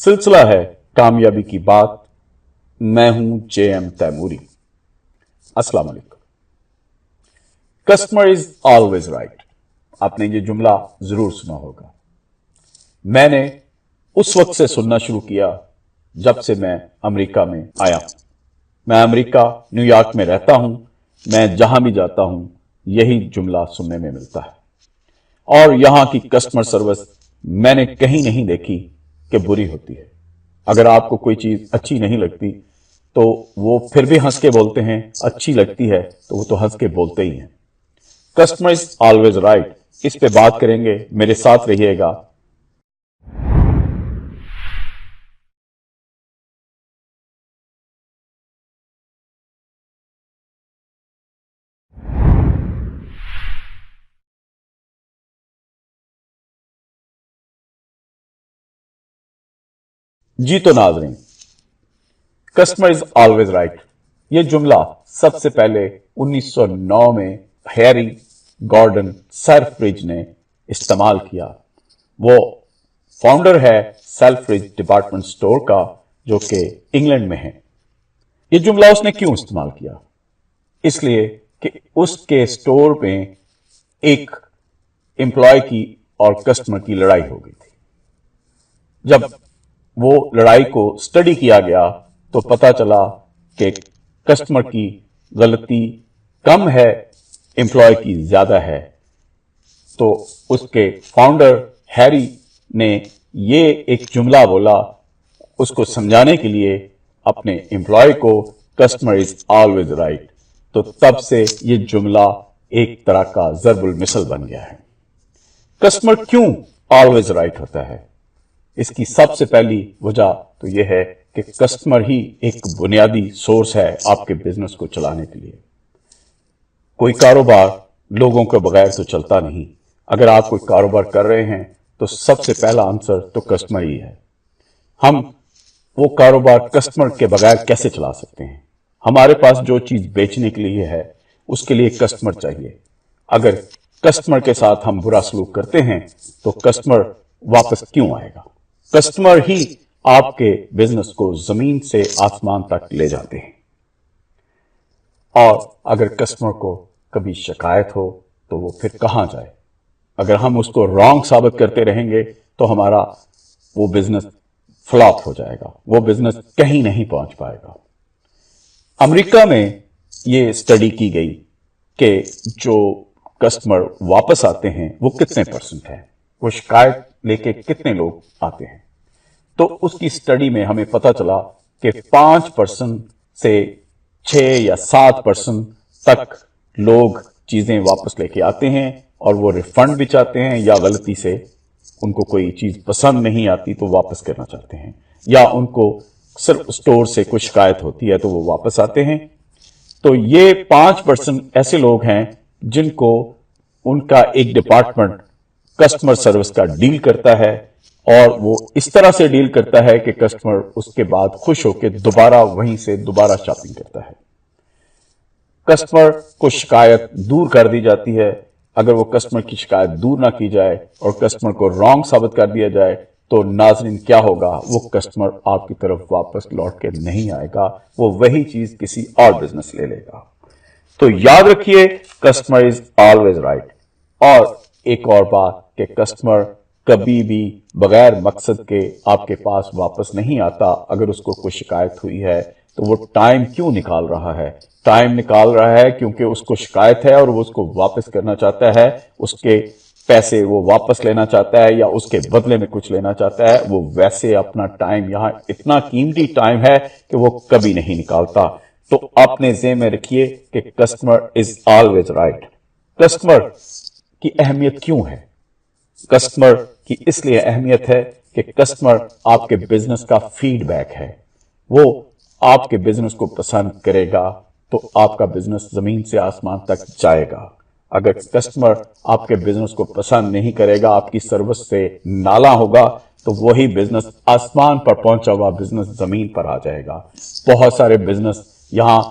सिलसिला है कामयाबी की बात। मैं हूं JM तैमूरी। अस्सलाम वालेकुम। Customer is always right. आपने ये जुमला जरूर सुना होगा। मैंने उस वक्त से सुनना शुरू किया जब से मैं अमेरिका में आया हूं। मैं अमेरिका न्यूयॉर्क में रहता हूं। मैं जहां भी जाता हूं यही जुमला सुनने में मिलता है। और यहां की कस्टमर सर्विस मैंने कहीं नहीं देखी कि बुरी होती है। अगर आपको कोई चीज अच्छी नहीं लगती तो वो फिर भी हंस के बोलते हैं, अच्छी लगती है तो वो तो हंस के बोलते ही हैं। कस्टमर इज ऑलवेज राइट, इस पे बात करेंगे, मेरे साथ रहिएगा। जी तो नाज़रीन, कस्टमर इज ऑलवेज राइट ये जुमला सबसे पहले 1909 में हैरी गॉर्डन सेल्फ्रिज ने इस्तेमाल किया। वो फाउंडर है सेल्फ्रिज डिपार्टमेंट स्टोर का, जो कि इंग्लैंड में है। ये जुमला उसने क्यों इस्तेमाल किया? इसलिए कि उसके स्टोर में एक एम्प्लॉय की और कस्टमर की लड़ाई हो गई थी। जब वो लड़ाई को स्टडी किया गया तो पता चला कि कस्टमर की गलती कम है, एम्प्लॉय की ज्यादा है। तो उसके फाउंडर हैरी ने ये एक जुमला बोला उसको समझाने के लिए अपने एम्प्लॉय को, कस्टमर इज ऑलवेज राइट। तो तब से ये जुमला एक तरह का ज़र्बुल मिसल बन गया है। कस्टमर क्यों ऑलवेज राइट होता है? इसकी सबसे पहली वजह तो यह है कि कस्टमर ही एक बुनियादी सोर्स है आपके बिजनेस को चलाने के लिए। कोई कारोबार लोगों के बगैर तो चलता नहीं। अगर आप कोई कारोबार कर रहे हैं तो सबसे पहला आंसर तो कस्टमर ही है। हम वो कारोबार कस्टमर के बगैर कैसे चला सकते हैं? हमारे पास जो चीज बेचने के लिए है उसके लिए कस्टमर चाहिए। अगर कस्टमर के साथ हम बुरा सलूक करते हैं तो कस्टमर वापस क्यों आएगा? कस्टमर ही आपके बिजनेस को जमीन से आसमान तक ले जाते हैं। और अगर कस्टमर को कभी शिकायत हो तो वो फिर कहां जाए? अगर हम उसको रॉन्ग साबित करते रहेंगे तो हमारा वो बिजनेस फ्लॉप हो जाएगा, वो बिजनेस कहीं नहीं पहुंच पाएगा। अमेरिका में ये स्टडी की गई कि जो कस्टमर वापस आते हैं वो कितने परसेंट है, वो शिकायत लेके कितने लोग आते हैं। तो उसकी स्टडी में हमें पता चला कि 5% से 6 या 7% तक लोग चीजें वापस लेके आते हैं और वो रिफंड भी चाहते हैं, या गलती से उनको कोई चीज पसंद नहीं आती तो वापस करना चाहते हैं, या उनको सिर्फ स्टोर से कुछ शिकायत होती है तो वो वापस आते हैं। तो ये 5% ऐसे लोग हैं जिनको उनका एक डिपार्टमेंट कस्टमर सर्विस का डील करता है, और वो इस तरह से डील करता है कि कस्टमर उसके बाद खुश होकर दोबारा वहीं से दोबारा शॉपिंग करता है। कस्टमर को शिकायत दूर कर दी जाती है। अगर वो कस्टमर की शिकायत दूर ना की जाए और कस्टमर को रॉन्ग साबित कर दिया जाए तो नाज़रीन क्या होगा? वो कस्टमर आपकी तरफ वापस लौट के नहीं आएगा, वो वही चीज किसी और बिजनेस ले लेगा। तो याद रखिए, कस्टमर इज ऑलवेज राइट। और एक और बात कि कस्टमर कभी भी बगैर मकसद के आपके पास वापस नहीं आता। अगर उसको कोई शिकायत हुई है तो वो टाइम क्यों निकाल रहा है? टाइम निकाल रहा है क्योंकि उसको शिकायत है और वो उसको वापस करना चाहता है। उसके पैसे वो वापस लेना चाहता है या उसके बदले में कुछ लेना चाहता है। वो वैसे अपना टाइम, यहाँ इतना कीमती टाइम है कि वो कभी नहीं निकालता। तो अपने ज़हन में रखिए कि customer is always right. Customer की अहमियत क्यों है? कस्टमर की इसलिए अहमियत है कि कस्टमर आपके बिजनेस का फीडबैक है। वो आपके बिजनेस को पसंद करेगा तो आपका बिजनेस जमीन से आसमान तक जाएगा। अगर कस्टमर आपके बिजनेस को पसंद नहीं करेगा, आपकी सर्विस से नाला होगा, तो वही बिजनेस आसमान पर पहुंचा हुआ बिजनेस जमीन पर आ जाएगा। बहुत सारे बिजनेस यहां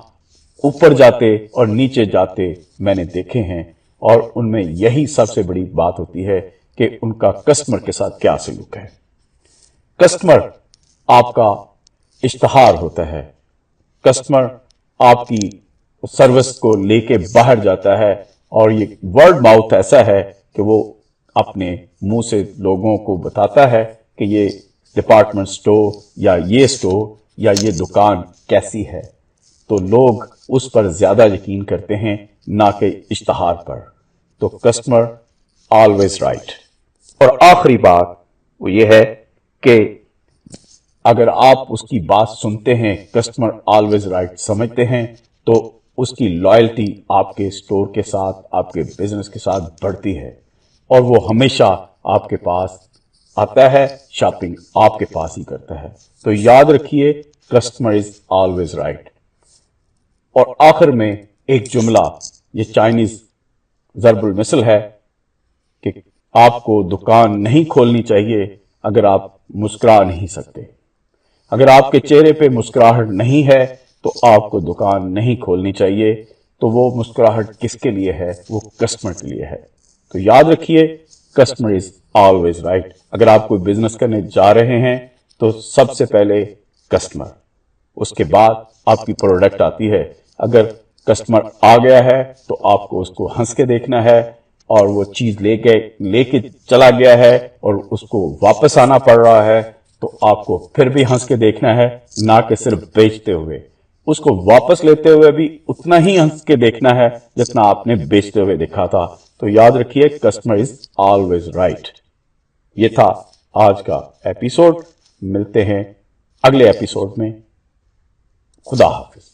ऊपर जाते और नीचे जाते मैंने देखे हैं, और उनमें यही सबसे बड़ी बात होती है कि उनका कस्टमर के साथ क्या सलूक है। कस्टमर आपका इश्तहार होता है, कस्टमर आपकी सर्विस को लेके बाहर जाता है और ये वर्ड माउथ ऐसा है कि वो अपने मुंह से लोगों को बताता है कि ये डिपार्टमेंट स्टोर या ये स्टोर या ये दुकान कैसी है, तो लोग उस पर ज्यादा यकीन करते हैं ना कि इश्तहार पर। तो कस्टमर ऑलवेज राइट। और आखिरी बात वो ये है कि अगर आप उसकी बात सुनते हैं, कस्टमर ऑलवेज राइट समझते हैं, तो उसकी लॉयल्टी आपके स्टोर के साथ, आपके बिजनेस के साथ बढ़ती है और वो हमेशा आपके पास आता है, शॉपिंग आपके पास ही करता है। तो याद रखिए, कस्टमर इज ऑलवेज राइट। और आखिर में एक जुमला, ये चाइनीज ज़रबुल मिसल है कि आपको दुकान नहीं खोलनी चाहिए अगर आप मुस्कुरा नहीं सकते। अगर आपके चेहरे पे मुस्कुराहट नहीं है तो आपको दुकान नहीं खोलनी चाहिए। तो वो मुस्कुराहट किसके लिए है? वो कस्टमर के लिए है। तो याद रखिए, कस्टमर इज ऑलवेज राइट। अगर आप कोई बिजनेस करने जा रहे हैं तो सबसे पहले कस्टमर, उसके बाद आपकी प्रोडक्ट आती है। अगर कस्टमर आ गया है तो आपको उसको हंस के देखना है, और वो चीज लेके चला गया है और उसको वापस आना पड़ रहा है तो आपको फिर भी हंस के देखना है, ना कि सिर्फ बेचते हुए। उसको वापस लेते हुए भी उतना ही हंस के देखना है जितना आपने बेचते हुए देखा था। तो याद रखिए, कस्टमर इज ऑलवेज राइट। ये था आज का एपिसोड। मिलते हैं अगले एपिसोड में। खुदा हाफिज।